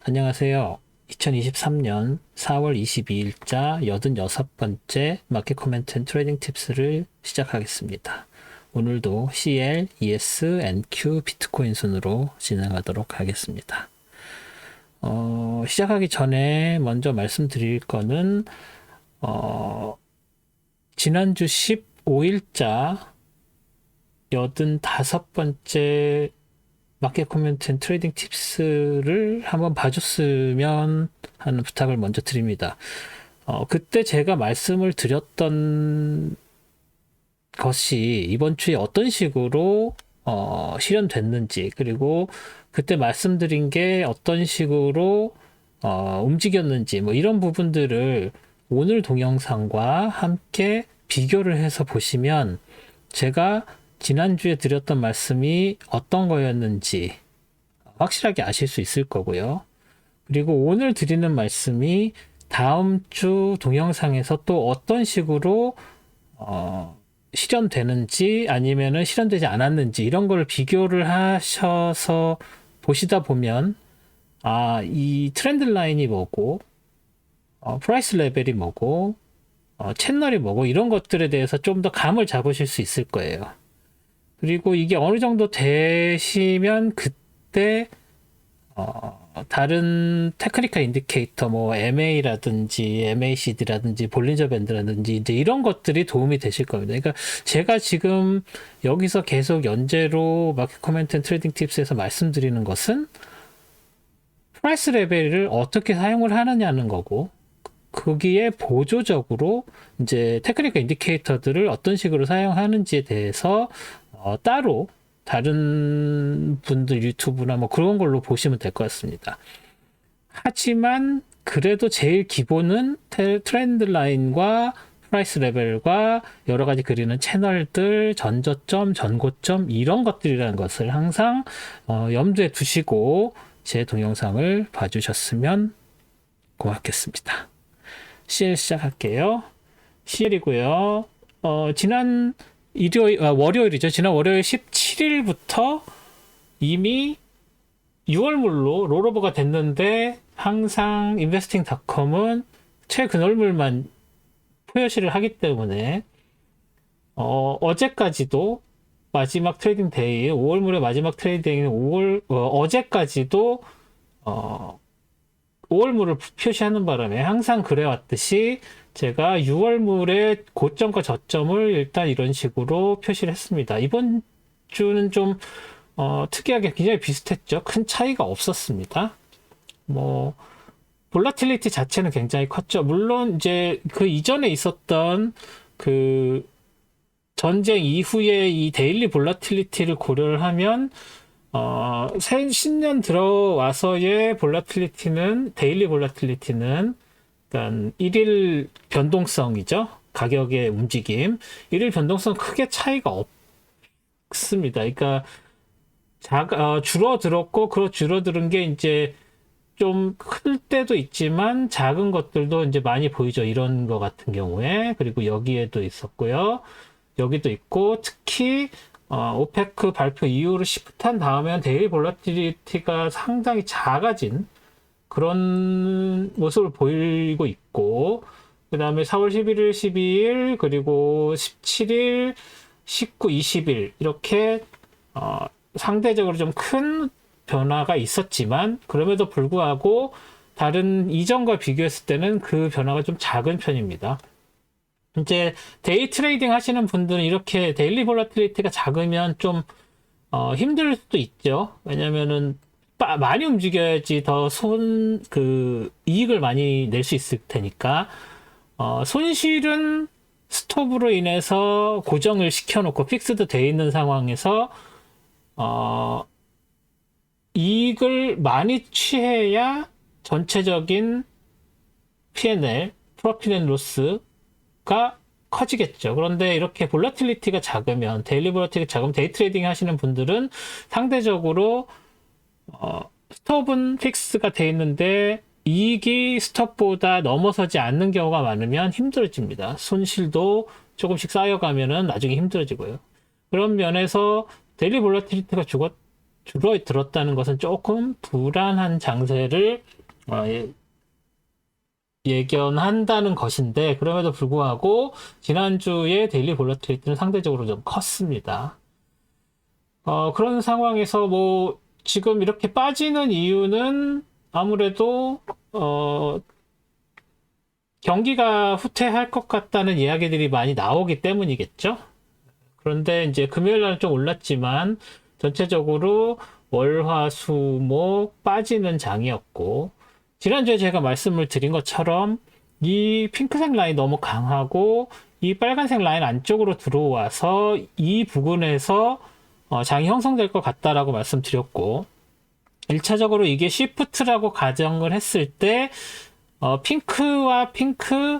안녕하세요. 2023년 4월 22일자 86번째 마켓 코멘트 앤 트레이딩 팁스를 시작하겠습니다. 오늘도 CL, ES, NQ, 비트코인 순으로 진행하도록 하겠습니다. 시작하기 전에 먼저 말씀드릴 거는 지난주 15일자 85번째 마켓 코멘트 앤 트레이딩 팁스를 한번 봐줬으면 하는 부탁을 먼저 드립니다. 그때 제가 말씀을 드렸던 것이 이번 주에 어떤 식으로 실현됐는지, 그리고 그때 말씀드린 게 어떤 식으로 움직였는지, 뭐 이런 부분들을 오늘 동영상과 함께 비교를 해서 보시면 제가 지난주에 드렸던 말씀이 어떤 거였는지 확실하게 아실 수 있을 거고요. 그리고 오늘 드리는 말씀이 다음 주 동영상에서 또 어떤 식으로 실현되는지 아니면은 실현되지 않았는지 이런 걸 비교를 하셔서 보시다 보면 이 트렌드 라인이 뭐고 프라이스 레벨이 뭐고 채널이 뭐고 이런 것들에 대해서 좀 더 감을 잡으실 수 있을 거예요. 그리고 이게 어느 정도 되시면 그때 다른 테크니컬 인디케이터 뭐 MA라든지 MACD라든지 볼린저 밴드라든지 이제 이런 것들이 도움이 되실 겁니다. 그러니까 제가 지금 여기서 계속 연재로 마켓 코멘트 앤 트레이딩 팁스에서 말씀드리는 것은 프라이스 레벨을 어떻게 사용을 하느냐는 거고, 거기에 보조적으로 이제 테크니컬 인디케이터들을 어떤 식으로 사용하는지에 대해서 따로 다른 분들 유튜브나 뭐 그런 걸로 보시면 될 것 같습니다. 하지만 그래도 제일 기본은 트렌드 라인과 프라이스 레벨과 여러 가지 그리는 채널들, 전저점, 전고점 이런 것들이라는 것을 항상 염두에 두시고 제 동영상을 봐주셨으면 고맙겠습니다. CL 시작할게요. CL이고요. 지난 월요일이죠. 지난 월요일 17일부터 이미 6월물로 롤오버가 됐는데 항상 investing.com은 최근월물만 표시를 하기 때문에 어제까지도 마지막 트레이딩 데이, 5월물의 마지막 트레이딩 어제까지도 5월물을 표시하는 바람에 항상 그래왔듯이 제가 6월물의 고점과 저점을 일단 이런 식으로 표시를 했습니다. 이번 주는 좀 특이하게 굉장히 비슷했죠. 큰 차이가 없었습니다. 뭐 볼라틸리티 자체는 굉장히 컸죠. 물론 이제 그 이전에 있었던 그 전쟁 이후에 이 데일리 볼라틸리티를 고려를 하면 새 신년 들어와서의 볼라틸리티는 데일리 볼라틸리티는 그러니까 일일 변동성이죠. 가격의 움직임. 일일 변동성 크게 차이가 없습니다. 그러니까 줄어들었고 그 줄어드는 게 이제 좀 클 때도 있지만 작은 것들도 이제 많이 보이죠. 이런 거 같은 경우에. 그리고 여기에도 있었고요. 여기도 있고 특히 오페크 발표 이후로 시프트한 다음에 데일리 볼라틸리티가 상당히 작아진 그런 모습을 보이고 있고, 그 다음에 4월 11일, 12일, 그리고 17일, 19, 20일 이렇게 상대적으로 좀 큰 변화가 있었지만 그럼에도 불구하고 다른 이전과 비교했을 때는 그 변화가 좀 작은 편입니다. 이제 데이 트레이딩 하시는 분들은 이렇게 데일리 볼라틸리티가 작으면 좀 힘들 수도 있죠. 왜냐면은 많이 움직여야지 더 이익을 많이 낼 수 있을 테니까. 손실은 스톱으로 인해서 고정을 시켜놓고 픽스드 돼 있는 상황에서 이익을 많이 취해야 전체적인 P&L, 프로핏 앤 로스가 커지겠죠. 그런데 이렇게 볼라틸리티가 작으면, 데일리 볼라틸리티가 작으면 데이 트레이딩 하시는 분들은 상대적으로 스톱은 픽스가 돼 있는데 이익이 스톱보다 넘어서지 않는 경우가 많으면 힘들어집니다. 손실도 조금씩 쌓여가면은 나중에 힘들어지고요. 그런 면에서 데일리 볼라틸리티가 줄어들었다는 것은 조금 불안한 장세를 예견한다는 것인데, 그럼에도 불구하고 지난주에 데일리 볼러틸리티는 상대적으로 좀 컸습니다. 그런 상황에서 뭐 지금 이렇게 빠지는 이유는 아무래도 경기가 후퇴할 것 같다는 이야기들이 많이 나오기 때문이겠죠. 그런데 이제 금요일 날은 좀 올랐지만 전체적으로 월, 화, 수, 목 빠지는 장이었고, 지난주에 제가 말씀을 드린 것처럼 이 핑크색 라인 너무 강하고 이 빨간색 라인 안쪽으로 들어와서 이 부분에서 장이 형성될 것 같다라고 말씀드렸고, 1차적으로 이게 시프트라고 가정을 했을 때 핑크와 핑크,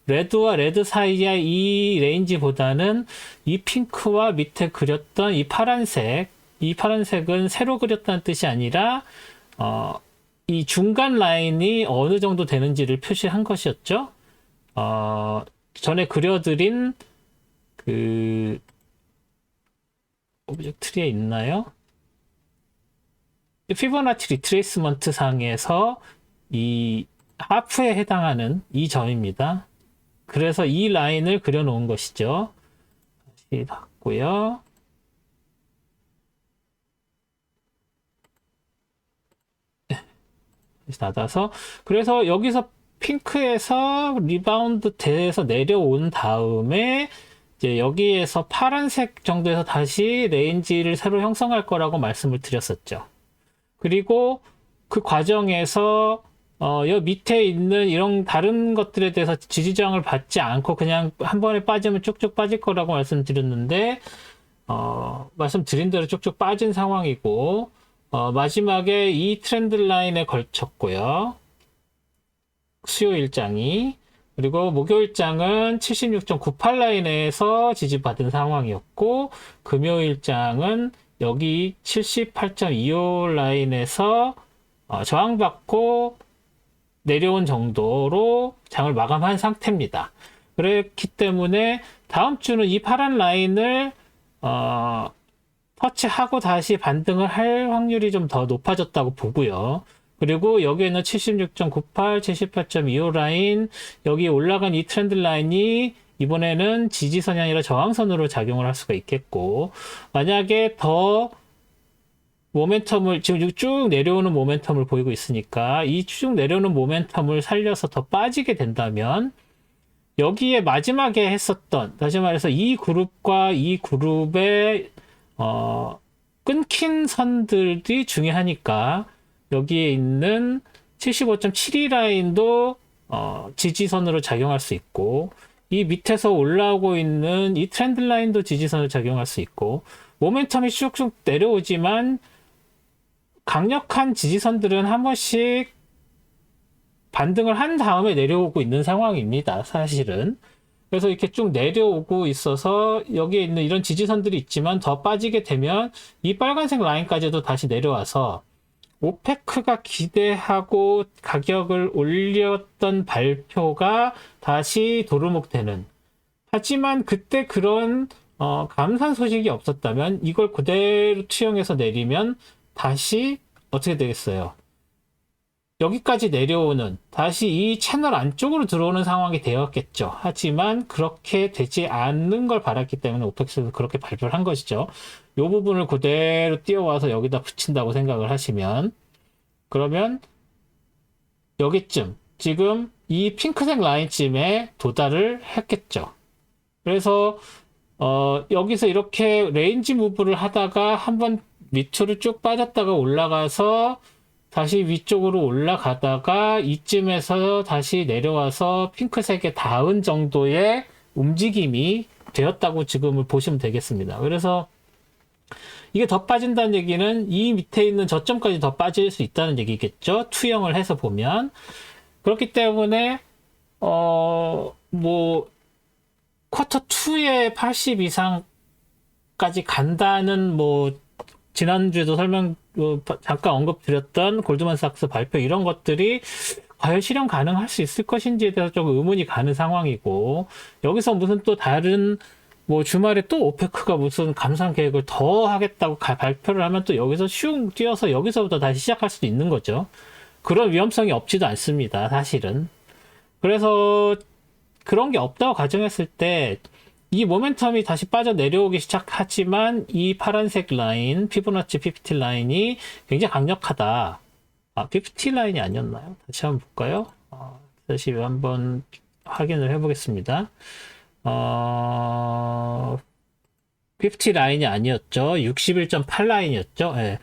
레드와 레드 사이의 이 레인지보다는 이 핑크와 밑에 그렸던 이 파란색은 새로 그렸다는 뜻이 아니라 이 중간 라인이 어느 정도 되는지를 표시한 것이었죠. 전에 그려드린 그 오브젝트 트리에 있나요? 피보나치 리트레이스먼트 상에서 이 하프에 해당하는 이 점입니다. 그래서 이 라인을 그려놓은 것이죠. 다시 닫고요. 다시 닫아서, 그래서 여기서 핑크에서 리바운드 돼서 내려온 다음에 이제 여기에서 파란색 정도에서 다시 레인지를 새로 형성할 거라고 말씀을 드렸었죠. 그리고 그 과정에서 여 밑에 있는 이런 다른 것들에 대해서 지지저항을 받지 않고 그냥 한 번에 빠지면 쭉쭉 빠질 거라고 말씀드렸는데, 말씀드린 대로 쭉쭉 빠진 상황이고, 마지막에 이 트렌드 라인에 걸쳤고요. 수요 일장이. 그리고 목요 일장은 76.98 라인에서 지지받은 상황이었고, 금요 일장은 여기 78.25 라인에서 저항받고 내려온 정도로 장을 마감한 상태입니다. 그렇기 때문에 다음 주는 이 파란 라인을 터치하고 다시 반등을 할 확률이 좀 더 높아졌다고 보고요. 그리고 여기에는 76.98, 78.25 라인, 여기 올라간 이 트렌드 라인이 이번에는 지지선이 아니라 저항선으로 작용을 할 수가 있겠고, 만약에 더 모멘텀을, 지금 쭉 내려오는 모멘텀을 보이고 있으니까 이 쭉 내려오는 모멘텀을 살려서 더 빠지게 된다면, 여기에 마지막에 했었던, 다시 말해서 이 그룹과 이 그룹의 끊긴 선들이 중요하니까 여기에 있는 75.72 라인도 지지선으로 작용할 수 있고, 이 밑에서 올라오고 있는 이 트렌드 라인도 지지선으로 작용할 수 있고, 모멘텀이 쭉쭉 내려오지만 강력한 지지선들은 한 번씩 반등을 한 다음에 내려오고 있는 상황입니다, 사실은. 그래서 이렇게 쭉 내려오고 있어서 여기에 있는 이런 지지선들이 있지만 더 빠지게 되면 이 빨간색 라인까지도 다시 내려와서 오페크가 기대하고 가격을 올렸던 발표가 다시 도루묵되는, 하지만 그때 그런 감산 소식이 없었다면 이걸 그대로 투영해서 내리면 다시 어떻게 되겠어요? 여기까지 내려오는, 다시 이 채널 안쪽으로 들어오는 상황이 되었겠죠. 하지만 그렇게 되지 않는 걸 바랐기 때문에 오펙스에서 그렇게 발표를 한 것이죠. 이 부분을 그대로 띄워와서 여기다 붙인다고 생각을 하시면, 그러면 여기쯤, 지금 이 핑크색 라인쯤에 도달을 했겠죠. 그래서 여기서 이렇게 레인지 무브를 하다가 한번 밑으로 쭉 빠졌다가 올라가서 다시 위쪽으로 올라가다가 이쯤에서 다시 내려와서 핑크색에 닿은 정도의 움직임이 되었다고 지금을 보시면 되겠습니다. 그래서 이게 더 빠진다는 얘기는 이 밑에 있는 저점까지 더 빠질 수 있다는 얘기겠죠. 투영을 해서 보면. 그렇기 때문에 뭐 쿼터 2에 80 이상까지 간다는, 뭐 지난주에도 잠깐 언급드렸던 골드만삭스 발표, 이런 것들이 과연 실현 가능할 수 있을 것인지에 대해서 조금 의문이 가는 상황이고, 여기서 무슨 또 다른 뭐 주말에 또 오페크가 무슨 감산 계획을 더 하겠다고 발표를 하면 또 여기서 슝 뛰어서 여기서부터 다시 시작할 수도 있는 거죠. 그런 위험성이 없지도 않습니다. 사실은. 그래서 그런 게 없다고 가정했을 때 이 모멘텀이 다시 빠져 내려오기 시작하지만 이 파란색 라인, 피보나치 50 라인이 굉장히 강력하다. 50 라인이 아니었나요? 다시 한번 볼까요? 다시 한번 확인을 해보겠습니다. 50 라인이 아니었죠. 61.8 라인이었죠. 예.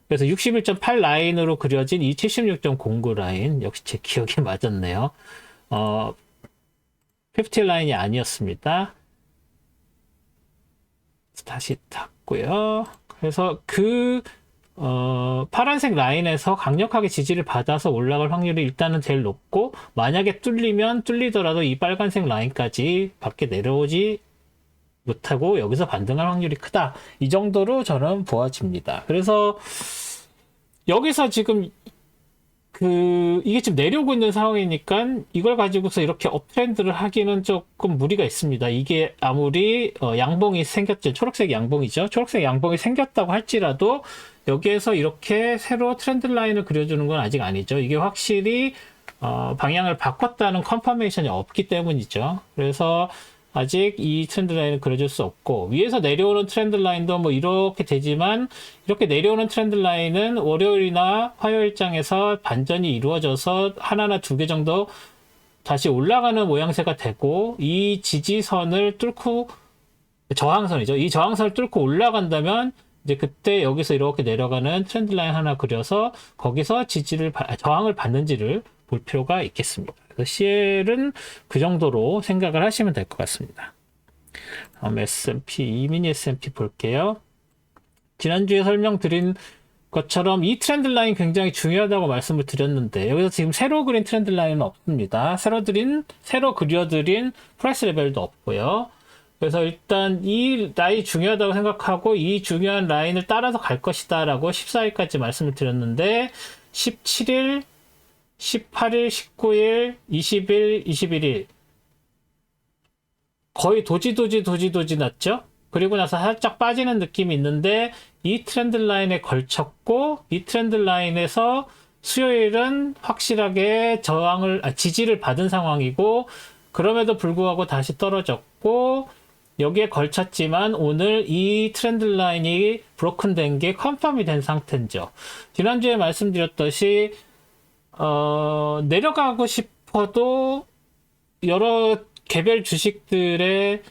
그래서 61.8 라인으로 그려진 이 76.09 라인. 역시 제 기억이 맞았네요. 50 라인이 아니었습니다. 다시 닫고요. 그래서 파란색 라인에서 강력하게 지지를 받아서 올라갈 확률이 일단은 제일 높고, 만약에 뚫리더라도 이 빨간색 라인까지 밖에 내려오지 못하고 여기서 반등할 확률이 크다. 이 정도로 저는 보아집니다. 그래서 여기서 지금 이게 지금 내려오고 있는 상황이니까 이걸 가지고서 이렇게 업트렌드를 하기는 조금 무리가 있습니다. 이게 아무리 양봉이 생겼죠. 초록색 양봉이죠. 초록색 양봉이 생겼다고 할지라도 여기에서 이렇게 새로 트렌드 라인을 그려주는 건 아직 아니죠. 이게 확실히 방향을 바꿨다는 컨퍼메이션이 없기 때문이죠. 그래서 아직 이 트렌드 라인을 그려줄 수 없고, 위에서 내려오는 트렌드 라인도 뭐 이렇게 되지만, 이렇게 내려오는 트렌드 라인은 월요일이나 화요일장에서 반전이 이루어져서 하나나 두 개 정도 다시 올라가는 모양새가 되고, 이 지지선을 뚫고, 저항선이죠. 이 저항선을 뚫고 올라간다면 이제 그때 여기서 이렇게 내려가는 트렌드 라인 하나 그려서 거기서 저항을 받는지를 볼 필요가 있겠습니다. 그래서 CL은 그 정도로 생각을 하시면 될 것 같습니다. 다음 S&P, 미니 S&P 볼게요. 지난주에 설명드린 것처럼 이 트렌드 라인 굉장히 중요하다고 말씀을 드렸는데, 여기서 지금 새로 그린 트렌드 라인은 없습니다. 새로 그려드린 프라이스 레벨도 없고요. 그래서 일단 이 라인이 중요하다고 생각하고 이 중요한 라인을 따라서 갈 것이다 라고 14일까지 말씀을 드렸는데, 17일, 18일, 19일, 20일, 21일 거의 도지 났죠? 그리고 나서 살짝 빠지는 느낌이 있는데 이 트렌드 라인에 걸쳤고, 이 트렌드 라인에서 수요일은 확실하게 지지를 받은 상황이고, 그럼에도 불구하고 다시 떨어졌고, 여기에 걸쳤지만 오늘 이 트렌드 라인이 브로큰 된 게 컨펌이 된 상태죠. 지난주에 말씀드렸듯이 내려가고 싶어도 여러 개별 주식들의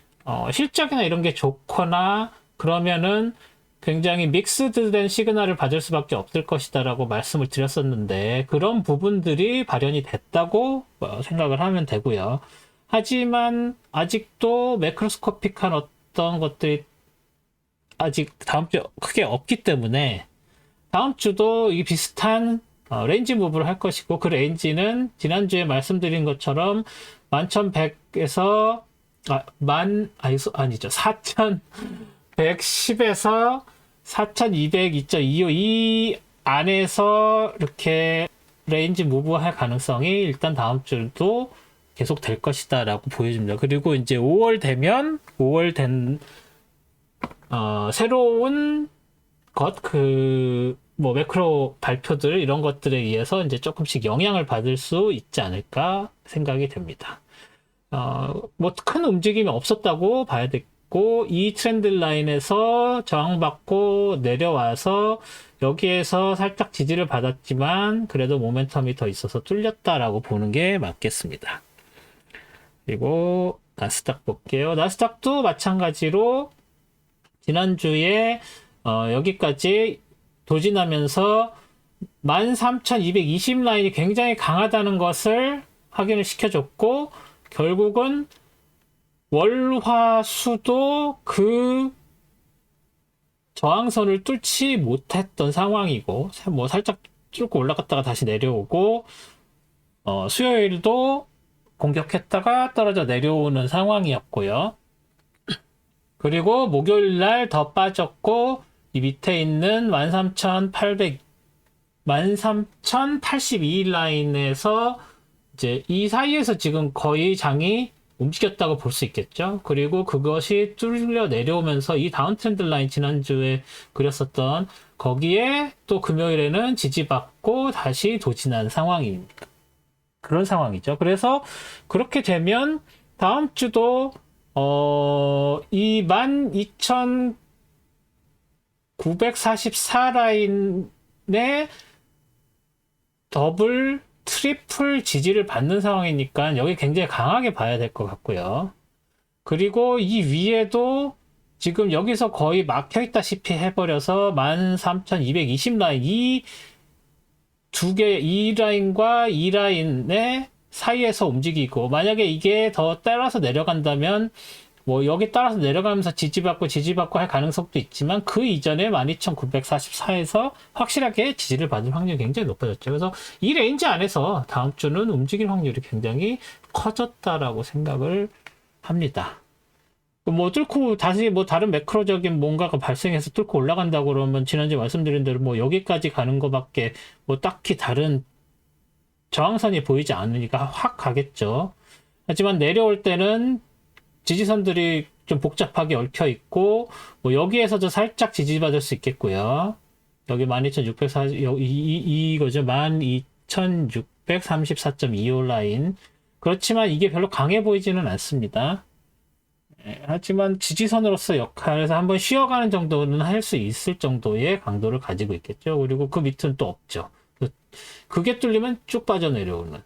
실적이나 이런 게 좋거나 그러면은 굉장히 믹스드된 시그널을 받을 수밖에 없을 것이다 라고 말씀을 드렸었는데, 그런 부분들이 발현이 됐다고 생각을 하면 되고요. 하지만 아직도 매크로스코픽한 어떤 것들이 아직 다음 주에 크게 없기 때문에 다음 주도 이 비슷한 레인지 무브를 할 것이고, 그 레인지는 지난주에 말씀드린 것처럼 11,100에서 4,110에서 4,202.25 이 안에서 이렇게 레인지 무브 할 가능성이 일단 다음 주도 계속 될 것이다 라고 보여집니다. 그리고 이제 5월 된 새로운 매크로 발표들 이런 것들에 의해서 이제 조금씩 영향을 받을 수 있지 않을까 생각이 됩니다. 큰 움직임이 없었다고 봐야 되고, 이 트렌드 라인에서 저항받고 내려와서 여기에서 살짝 지지를 받았지만 그래도 모멘텀이 더 있어서 뚫렸다라고 보는 게 맞겠습니다. 그리고 나스닥 볼게요. 나스닥도 마찬가지로 지난주에 여기까지 도진하면서 13,220 라인이 굉장히 강하다는 것을 확인을 시켜줬고, 결국은 월화수도 그 저항선을 뚫지 못했던 상황이고, 살짝 뚫고 올라갔다가 다시 내려오고, 수요일도 공격했다가 떨어져 내려오는 상황이었고요. 그리고 목요일날 더 빠졌고, 이 밑에 있는 13,082 라인에서 이제 이 사이에서 지금 거의 장이 움직였다고 볼 수 있겠죠. 그리고 그것이 뚫려 내려오면서 이 다운 트렌드 라인 지난주에 그렸었던 거기에 또 금요일에는 지지받고 다시 도진한 상황입니다. 그런 상황이죠. 그래서 그렇게 되면 다음 주도 이 12,944 라인에 더블 트리플 지지를 받는 상황이니까 여기 굉장히 강하게 봐야 될 것 같고요. 그리고 이 위에도 지금 여기서 거의 막혀 있다시피 해버려서 13,220 라인, 이 두 개, 이 라인과 이 라인의 사이에서 움직이고, 만약에 이게 더 따라서 내려간다면 뭐 여기 따라서 내려가면서 지지받고 할 가능성도 있지만 그 이전에 12,944에서 확실하게 지지를 받을 확률이 굉장히 높아졌죠. 그래서 이 레인지 안에서 다음 주는 움직일 확률이 굉장히 커졌다라고 생각을 합니다. 뭐 뚫고 다시 뭐 다른 매크로적인 뭔가가 발생해서 뚫고 올라간다고 그러면 지난주에 말씀드린 대로 뭐 여기까지 가는 것밖에 뭐 딱히 다른 저항선이 보이지 않으니까 확 가겠죠. 하지만 내려올 때는 지지선들이 좀 복잡하게 얽혀 있고 뭐 여기에서도 살짝 지지받을 수 있겠고요. 여기 12,640 이거죠. 12,634.25 라인. 그렇지만 이게 별로 강해 보이지는 않습니다. 하지만 지지선으로서 역할에서 한번 쉬어가는 정도는 할 수 있을 정도의 강도를 가지고 있겠죠. 그리고 그 밑은 또 없죠. 그게 뚫리면 쭉 빠져내려오는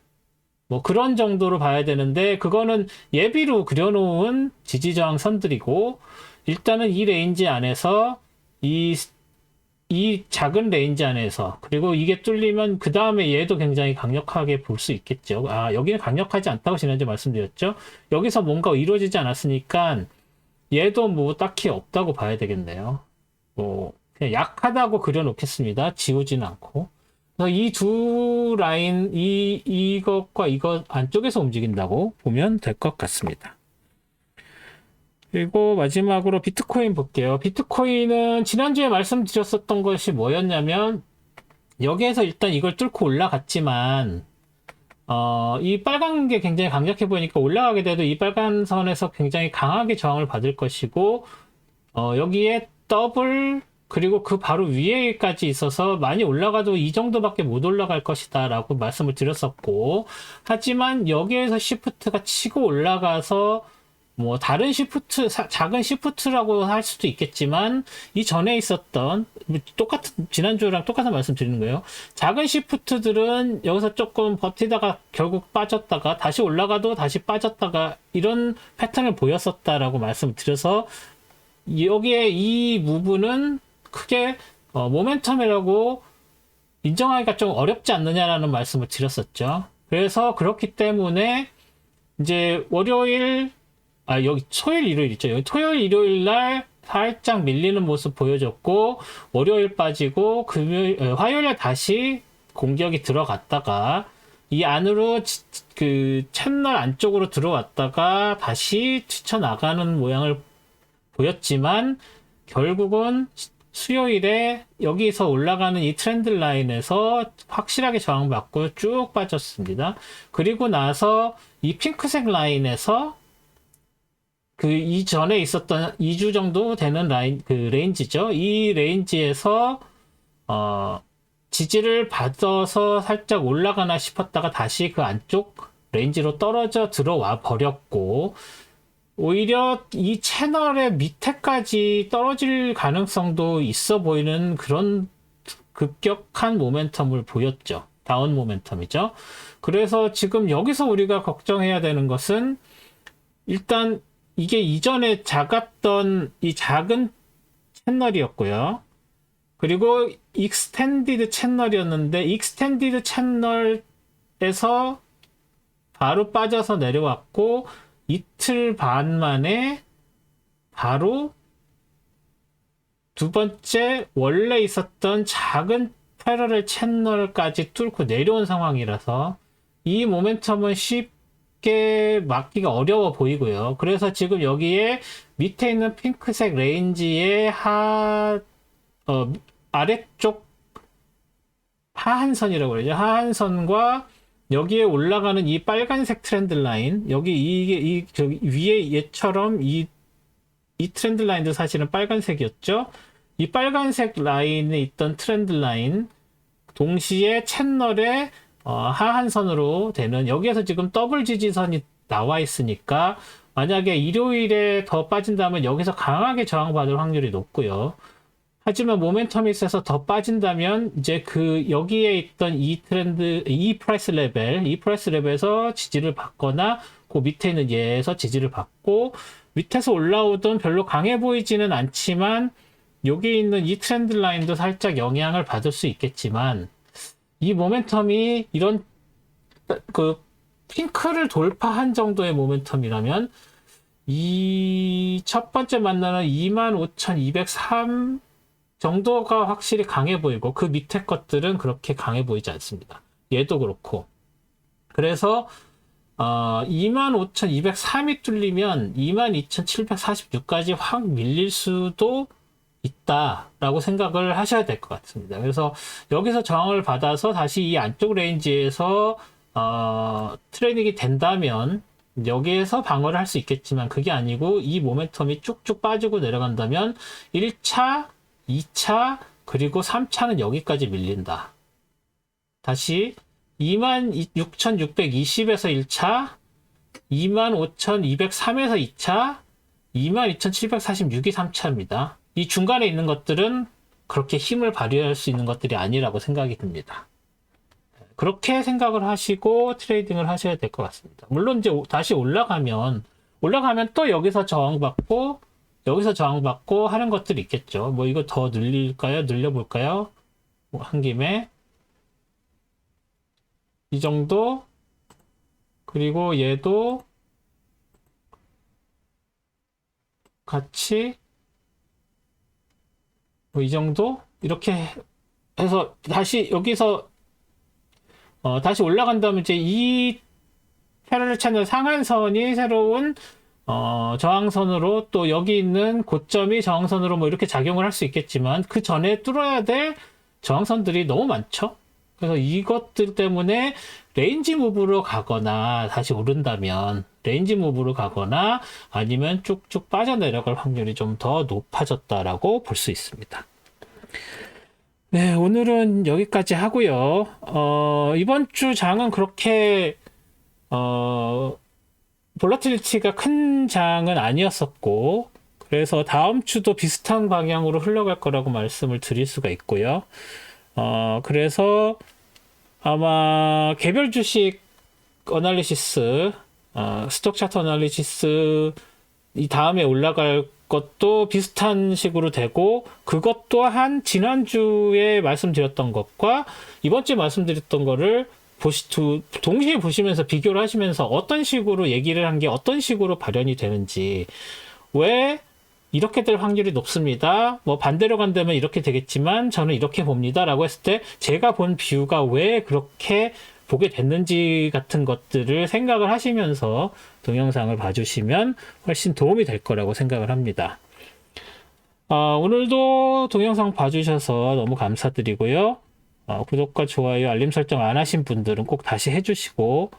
뭐 그런 정도로 봐야 되는데 그거는 예비로 그려놓은 지지저항 선들이고 일단은 이 레인지 안에서 이 작은 레인지 안에서 그리고 이게 뚫리면 그 다음에 얘도 굉장히 강력하게 볼 수 있겠죠. 여기는 강력하지 않다고 지난주에 말씀드렸죠. 여기서 뭔가 이루어지지 않았으니까 얘도 뭐 딱히 없다고 봐야 되겠네요. 뭐 그냥 약하다고 그려놓겠습니다. 지우지는 않고. 그래서 이 두 라인 이것과 이것 안쪽에서 움직인다고 보면 될 것 같습니다. 그리고 마지막으로 비트코인 볼게요. 비트코인은 지난주에 말씀드렸었던 것이 뭐였냐면 여기에서 일단 이걸 뚫고 올라갔지만 이 빨간 게 굉장히 강력해 보이니까 올라가게 돼도 이 빨간 선에서 굉장히 강하게 저항을 받을 것이고 여기에 더블 그리고 그 바로 위에까지 있어서 많이 올라가도 이 정도밖에 못 올라갈 것이다 라고 말씀을 드렸었고 하지만 여기에서 시프트가 치고 올라가서 뭐 다른 시프트 작은 시프트라고 할 수도 있겠지만 이 전에 있었던 똑같은 지난주랑 똑같은 말씀 드리는 거예요. 작은 시프트들은 여기서 조금 버티다가 결국 빠졌다가 다시 올라가도 다시 빠졌다가 이런 패턴을 보였었다라고 말씀을 드려서 여기에 이 부분은 크게 모멘텀이라고 인정하기가 좀 어렵지 않느냐라는 말씀을 드렸었죠. 그래서 그렇기 때문에 이제 월요일 여기 토요일 일요일 있죠. 여기 토요일 일요일 날 살짝 밀리는 모습 보여줬고 월요일 빠지고 화요일에 다시 공격이 들어갔다가 이 안으로 그 채널 안쪽으로 들어왔다가 다시 튀쳐나가는 모양을 보였지만 결국은 수요일에 여기서 올라가는 이 트렌드 라인에서 확실하게 저항받고 쭉 빠졌습니다. 그리고 나서 이 핑크색 라인에서 그 이전에 있었던 2주 정도 되는 레인지죠. 이 레인지에서 지지를 받아서 살짝 올라가나 싶었다가 다시 그 안쪽 레인지로 떨어져 들어와 버렸고 오히려 이 채널의 밑에까지 떨어질 가능성도 있어 보이는 그런 급격한 모멘텀을 보였죠. 다운 모멘텀이죠. 그래서 지금 여기서 우리가 걱정해야 되는 것은 일단 이게 이전에 작았던 이 작은 채널이었고요. 그리고 익스텐디드 채널이었는데 익스텐디드 채널에서 바로 빠져서 내려왔고 이틀 반 만에 바로 두 번째 원래 있었던 작은 패러렐 채널까지 뚫고 내려온 상황이라서 이 모멘텀은 쉽게 막기가 어려워 보이고요. 그래서 지금 여기에 밑에 있는 핑크색 레인지의 아래쪽 하한선이라고 그러죠. 하한선과 여기에 올라가는 이 빨간색 트렌드 라인, 여기 이게 저기 위에 얘처럼 이 트렌드 라인도 사실은 빨간색이었죠. 이 빨간색 라인에 있던 트렌드 라인, 동시에 채널의 하한선으로 되는, 여기에서 지금 더블 지지선이 나와 있으니까 만약에 일요일에 더 빠진다면 여기서 강하게 저항받을 확률이 높고요. 하지만 모멘텀이 있어서 더 빠진다면 이제 그 여기에 있던 이 트렌드, 이 프라이스 레벨에서 지지를 받거나 그 밑에 있는 얘에서 지지를 받고, 밑에서 올라오던 별로 강해 보이지는 않지만 여기 있는 이 트렌드 라인도 살짝 영향을 받을 수 있겠지만, 이 모멘텀이 이런 그 핑크를 돌파한 정도의 모멘텀이라면 이 첫 번째 만나는 25,203 정도가 확실히 강해 보이고, 그 밑에 것들은 그렇게 강해 보이지 않습니다. 얘도 그렇고. 그래서 25,203이 뚫리면 22,746까지 확 밀릴 수도 있다라고 생각을 하셔야 될 것 같습니다. 그래서 여기서 저항을 받아서 다시 이 안쪽 레인지에서 트레이딩이 된다면 여기에서 방어를 할 수 있겠지만, 그게 아니고 이 모멘텀이 쭉쭉 빠지고 내려간다면 1차, 2차, 그리고 3차는 여기까지 밀린다. 다시 26,620에서 1차, 25,203에서 2차, 22,746이 3차입니다. 이 중간에 있는 것들은 그렇게 힘을 발휘할 수 있는 것들이 아니라고 생각이 듭니다. 그렇게 생각을 하시고 트레이딩을 하셔야 될 것 같습니다. 물론 이제 다시 올라가면 또 여기서 저항받고 하는 것들이 있겠죠. 뭐 이거 더 늘려볼까요? 한 김에 이 정도, 그리고 얘도 같이 뭐 이 정도, 이렇게 해서 다시 여기서 다시 올라간다면 이제 이 패러렐 채널 상한선이 새로운 저항선으로, 또 여기 있는 고점이 저항선으로 뭐 이렇게 작용을 할 수 있겠지만, 그 전에 뚫어야 될 저항선들이 너무 많죠. 그래서 이것들 때문에 레인지 무브로 가거나, 다시 오른다면 레인지 무브로 가거나, 아니면 쭉쭉 빠져내려갈 확률이 좀 더 높아졌다라고 볼 수 있습니다. 네, 오늘은 여기까지 하고요. 이번 주 장은 그렇게 볼라틸리티가 큰 장은 아니었었고, 그래서 다음 주도 비슷한 방향으로 흘러갈 거라고 말씀을 드릴 수가 있고요. 그래서 아마 개별 주식 어널리시스, 스톡 차트 어널리시스 이 다음에 올라갈 것도 비슷한 식으로 되고, 그것 또한 지난주에 말씀드렸던 것과 이번 주에 말씀드렸던 거를 동시에 보시면서 비교를 하시면서 어떤 식으로 얘기를 한 게 어떤 식으로 발현이 되는지, 왜 이렇게 될 확률이 높습니다, 뭐 반대로 간다면 이렇게 되겠지만 저는 이렇게 봅니다 라고 했을 때 제가 본 뷰가 왜 그렇게 보게 됐는지 같은 것들을 생각을 하시면서 동영상을 봐주시면 훨씬 도움이 될 거라고 생각을 합니다. 오늘도 동영상 봐주셔서 너무 감사드리고요. 구독과 좋아요, 알림 설정 안 하신 분들은 꼭 다시 해주시고,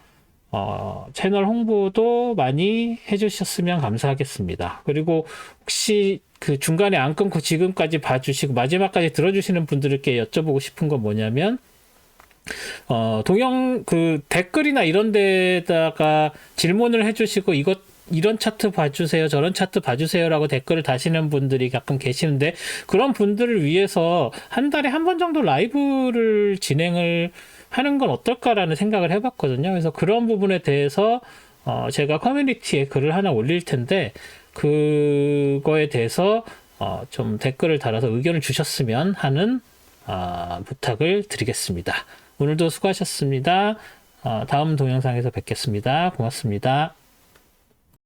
채널 홍보도 많이 해주셨으면 감사하겠습니다. 그리고 혹시 그 중간에 안 끊고 지금까지 봐주시고 마지막까지 들어주시는 분들께 여쭤보고 싶은 건 뭐냐면, 댓글이나 이런 데다가 질문을 해주시고, 이런 차트 봐주세요, 저런 차트 봐주세요 라고 댓글을 다시는 분들이 가끔 계시는데, 그런 분들을 위해서 한 달에 한 번 정도 라이브를 진행을 하는 건 어떨까라는 생각을 해봤거든요. 그래서 그런 부분에 대해서 제가 커뮤니티에 글을 하나 올릴 텐데, 그거에 대해서 좀 댓글을 달아서 의견을 주셨으면 하는 부탁을 드리겠습니다. 오늘도 수고하셨습니다. 다음 동영상에서 뵙겠습니다. 고맙습니다.